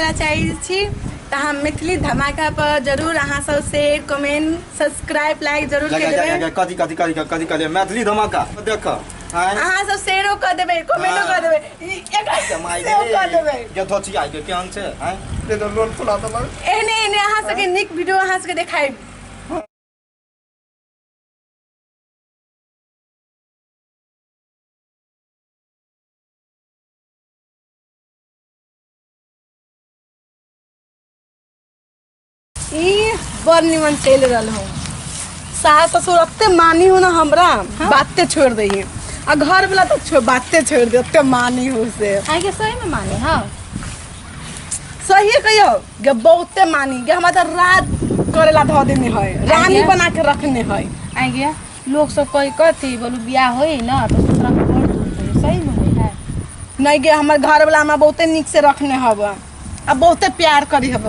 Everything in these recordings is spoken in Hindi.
देना चाहिए छी तो हम मैथिली धमाका पर जरूर अहाँ सब शेयर कमेंट सब्सक्राइब लाइक जरूर कर देबे कथी मैथिली धमाका देख अहाँ सब शेयरो कर देबे कमेंटो कर देबे सेव कर देबे जे थोची आइ के केहन छै हैं ते तो लोन फुला देलक एने अहाँ सबके नीक वीडियो अहाँ सबके देखाइ बड़ निमन चल रहा हो सास ससुर अत्ते मानी हो ना हमरा बातें छोड़ दी आ घर वाला तो बातें छोड़ दे अत्ते मानी हो से आगे सही में माने हाँ सही कहियो गे बहुते मानी गे हमारा रात करेला धो देने है रानी बना के रखने है आगे लोग सब कोई कहती बोलू बियाह होई ना तो ससुरा में घर दूर सही में होई है नहीं गे हमारे घर वाला हमरा बहुते निक से रखने हब आ बहुते प्यार करी हब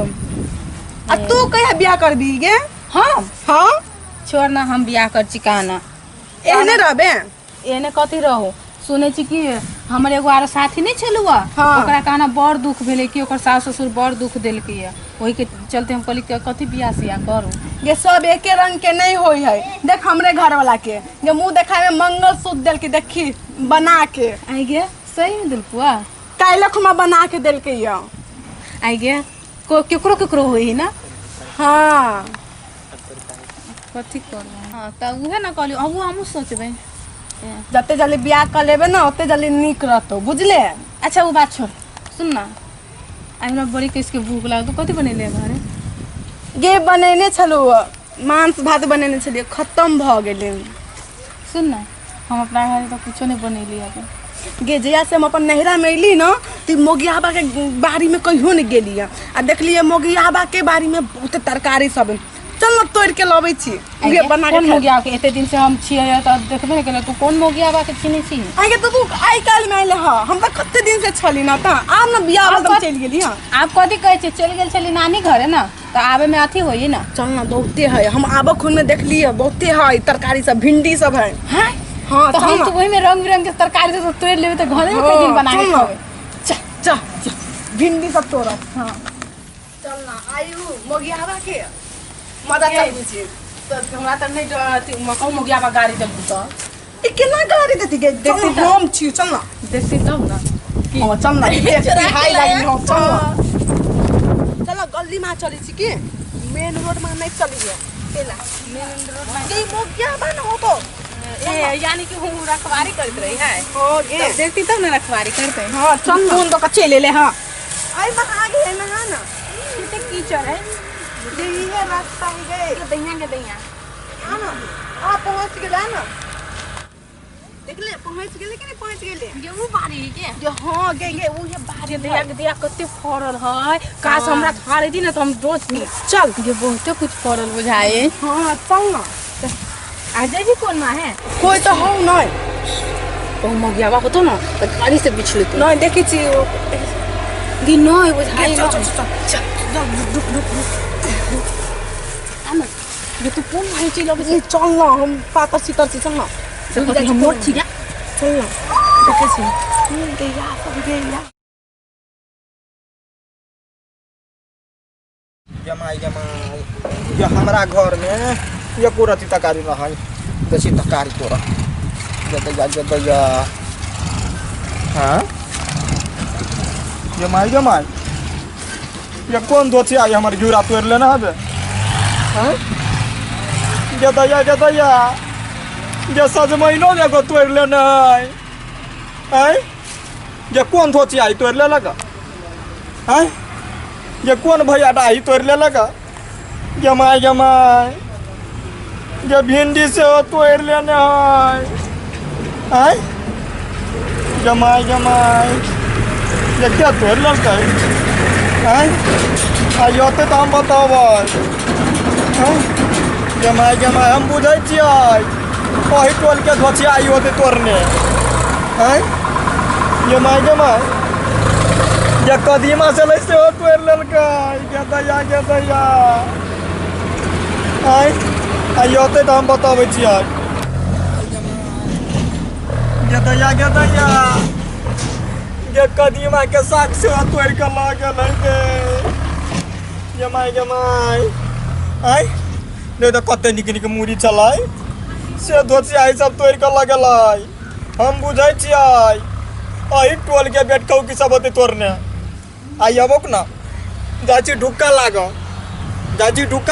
आ तू कहिया बियाह कर दी गे हाँ छोड़ ना हम बियाह कर चिकाना एहने रहबे एने कथी रहो सुने छी कि हमर एगो आरो साथी नहीं छलुआ हाँ। ओकरा कहना बड़ दुख भेले कि ओकर सास ससुर बड़ दुख देलकै है वही के चलते हम कहली कि कथी बियाह सिया करू ये सब एके रंग के नहीं होई है देख हमरे घर वाला के ये मुंह देखाए में मंगलसूत्र देल के देखी बना के आगे सही में दिलकुआ काइलख में बना के देल के ये आगे केकरो केकरो होई ना हाँ कथी कर हाँ त उहे ना कहली अब हमहू सोचबे जते जल्दी बियाह कर लेबे ना ओते जल्दी निक रहतो बुझले अच्छा वो बात छोड़ सुन ना हमरा बड़ी किसके भूख लागल तो कथी बनेले घरे गे बनेने छलु मांस भात बनेने छलिए खत्म भ गेले सुन ना हम अपना घरे तो कुछो नहीं बनेली अभी गे जया से हम अपन नहरा में अली ना तो मोगियाबा के बाड़ी में कहियो नहीं गेली आ देखलिए मोगियाबा के बाड़ी में बहुत तरकारी सब चल ना तोड़ के लबै छी उहे बना के मोगिया के एते दिन से हम छिए त देखबे केले तू कोन मोगियाबा के चिनी छी आगे तो तू आई काल में आइले ह हम त कते दिन से छली ना त आब ना बियाह वाला चल गेली हां आप कथी कहै छी चल गेल छली नानी घरे ना त आबे में अथी होई ना चल ना बहुते है हम आबो खून में देखलिए बहुते है तरकारी सब भिंडी सब है हां हां तो हम तो वही में रंग बिरंग के तरकारी से तोड़ लेबे त घरे में कई दिन बना के खावे चल भिंडी सब तोड़ हां चल ना आयु मोगियाबा के मजा चल छी तो हमरा त नहीं मकौ मोगियाबा गाड़ी जब तो ई केना गाड़ी देती गे देखती हम छी चल ना देखती तब ना हां चल ना देखती हाई लागी हम चल ना चल गली में चली छी की मेन रोड में नहीं चली गया केला मेन रोड में गई मोगियाबा ना हो तो ए यानी कि हम रखवारी करत रही है हां गे देखती तब ना रखवारी करते हां चल फोन तो चले ले हां आई महा गे नहा ना कितने कीचड़ है देही है रास्ता ही गए के दैया आना आ पहुंच गेला ना देख ले पहुंच गेले कि नहीं पहुंच गेले ये वो बारी है के जो हां गे वो ये बारी दिया कते फरल है काश हमरा थारे दी ना तो हम रोज चल ये बहुत कुछ फरल बुझाए हां चल ना आ जाई कौन मां है कोई तो हो नहीं ओ मगियाबा होतो ना तो गाड़ी से बिछले तो नहीं देखी छी गी नहीं बुझाई चल रुक आना ये तू कौन भाई चल ये चल ना हम पाता सीतर से चल ना हम मोट छी क्या चल ना देखे छी गैया सब गैया जमाई ये हमरा घर में ये कोरती तकारी न है देसी तकारी कोरा जदैया हाँ जमाई ये कौन दोछी आई हमारे जूरा तोड़ लेना है हाँ जदैया ये सजमैनो एगो तोड़ लेना है ये कौन दोछी आई तोड़ ले लगा है ये कौन भैया डाही तोड़ ले लगा जमाई ये भिंडी से तोड़ लेना है जमाई ये क्या तोड़ लगा है आइयो तो हम बताब जमाई हम बुझे वही टोल के धोची आई होते तोड़ने हैं जमाई ये कदीमा से लैसे हो तोड़ ललका दैया आइयो तो हम बताबै दैया ये कदीमा के साग से तोड़ के ला गेलै गे जमाई आय नहीं तो कते निक निक मुड़ी चलाय से धोसिया सब तोड़ के ला गेलै हम बुझै छियै अही टोल के बेटकौ की सब होते तोड़ने आई अबोक ना जाची ढुक्का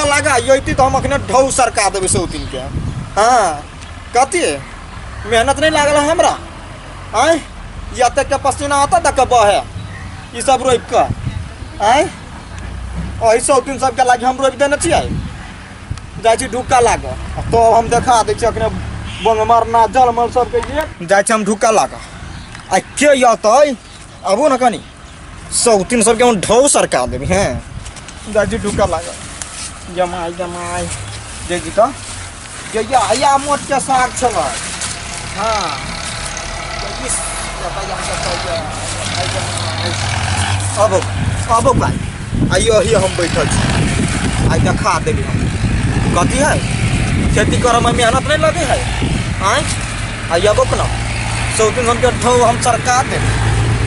लागा योती तो हम अखने ढौ सरका देबे सौतीन के हाँ कथी मेहनत नहीं लागल हमरा आय या तक के पसीना आता तक बहे ई सब रोप के आय अही सौतीन सबके लागे हम रोप देने छियै जाची ढुक्का लाग तो हम देखा दै छी अखने बंगमारना जलमल सबके ये जाइ छी हम ढुक्का लाग आ के यतै आबू न कनी सौतीन सबके हम ढौ सरका देबी हैं जाची ढुक्का लाग जमाई जे जी का जे या मोट के साग छलै हाँ इस अब भाई आइयो ही हम बैठल छी आई देखा देली हम कथी है खेती करे में मेहनत नहीं लगे है आय आई अब ना सौतीन हम के ठौ हम सरकार दे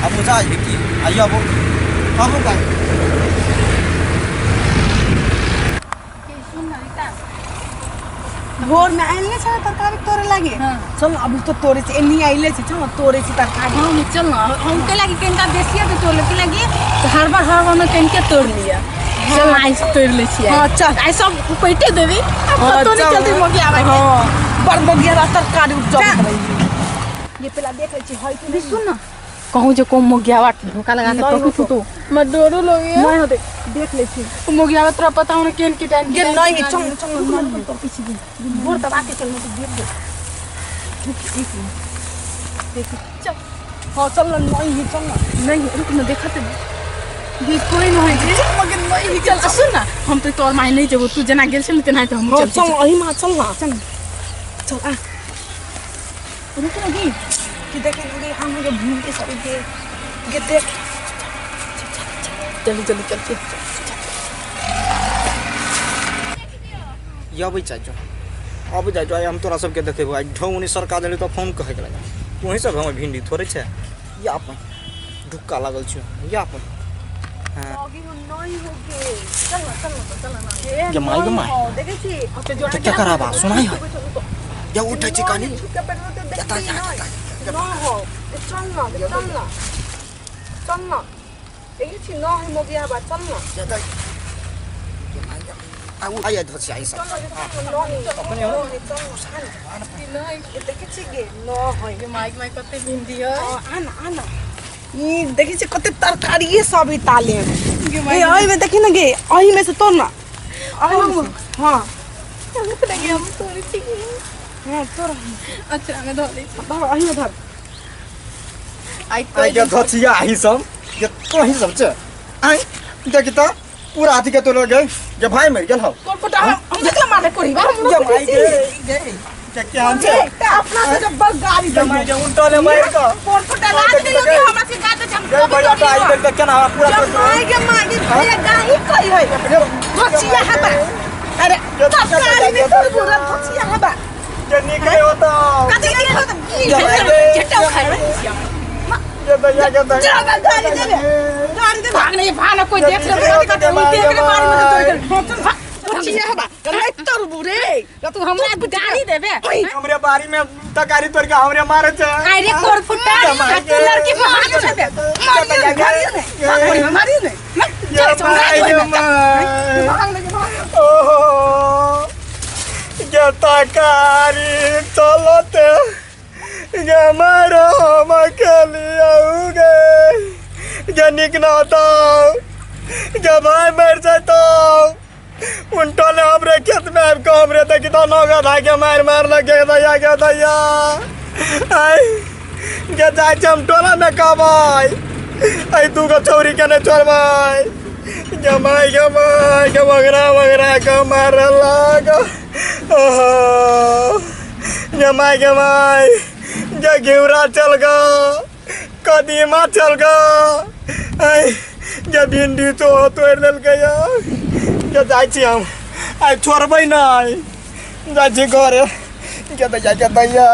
अब बुझा की आई अब भाई भोर में आइले छ तरकारी तोरे लागे चल अब तो तोरे से एनी आइले छ चल तोरे से तरकारी हम चल ना हम के लागी केनका बेसिया तो तोड़ के लागी तो हर बार में केनके तोड़ लिया चल आई तोड़ ले छी हां चल आई सब पैटे देबी अब तो नहीं जल्दी मोगिया आवे हां बड़ मोगिया तरकारी उठ जात रही ये पहला देख ले छी हई तू सुन ना कहूँ जो को मोगियावा धोखा लगा के तो तू मैं डरो लगे नहीं होते देख ले छी मोगियावा तोरा पता होने केन की टाइम ये नहीं चल चल तो पीछे भोर तब आके चल तो देख देख चल हां चल नहीं चल नहीं रुक ना देखते ये कोई नहीं है मगर नहीं चल सुन ना हम तो तोर माय नहीं जब तू जना गेल छल तेना तो हम चल अही मां चल ना चल चल आ रुक ना गी कि देखेंगे हम जो भूल के सब के देख चल अब चाचो हम तोरा सबके देखेबो आई ढौनी सरकार देली तो फोन कहे गेलै वही सब हम भिंडी थोड़े छै या अपन ढुक्का लागल छै या अपन हां आगे नहीं होके चल जमाई देखे छी अब तो क्या कराबा सुनाई हो या उठै छी कानी ना हो चल ना ये छी ना है मोगिया बा चल ना आया धोसी आई सब अपने देखे छी गे ना है माइक कते भिंडी है आना ये देखे छी कते तरकारी ये सब ताले ए ओई में देखी ना गे ओही में से तोड़ ना हां हम तोड़ी थी हां तोड़ अच्छा मैं धो दी ओही में धर आई के धोसिया आई सब ये तो ही सब छै आई देखि त पूरा हाथी के तो लग गए जे भाई मर गेल हो कोटा हम देखला मारे कोरी जमाई गे क्या छै अपना से जब बस गाड़ी जमाई जे उल्टा ले मार का कोटा ला दे कि हमरा से गाते हम गए बड़ा तो आई देख केना पूरा माई भैया गाही कई है धोसिया हबा अरे तरकारी में तोड़ पूरा धोसिया हबा जे निकले होता कते के होता झट्टा खाए ये भैया के गाड़ी दे भागने भाना कोई देख ले देख ले मारी में तो चल धोसिया हबा नहीं तोड़ बुरे तू हमरा गाड़ी देबे हमरे बारी में तकारी तोड़ के हमरे मारे छै अरे कोर फुटा तू लड़की को हाथ से दे मारी ओहो ये तकारी चलते ये मारो हम के लिए उगे ये निकना तो ये भाई मर जाता उल्टा ने हमरे खेत में आपको हमरे तक तो नौका था के मार लगे दैया आई के जाय हम टोला में कबाई आई तू को चोरी के ने छोड़बाई जमाई के वगरा के मार लगा ओहो जमाई जे घेवरा चल गा कदीमा चल गा आई जे भिंडी तो तोड़ लेल गया के जाय छी हम आई छोड़बै नहीं जाय छी घरे के दैया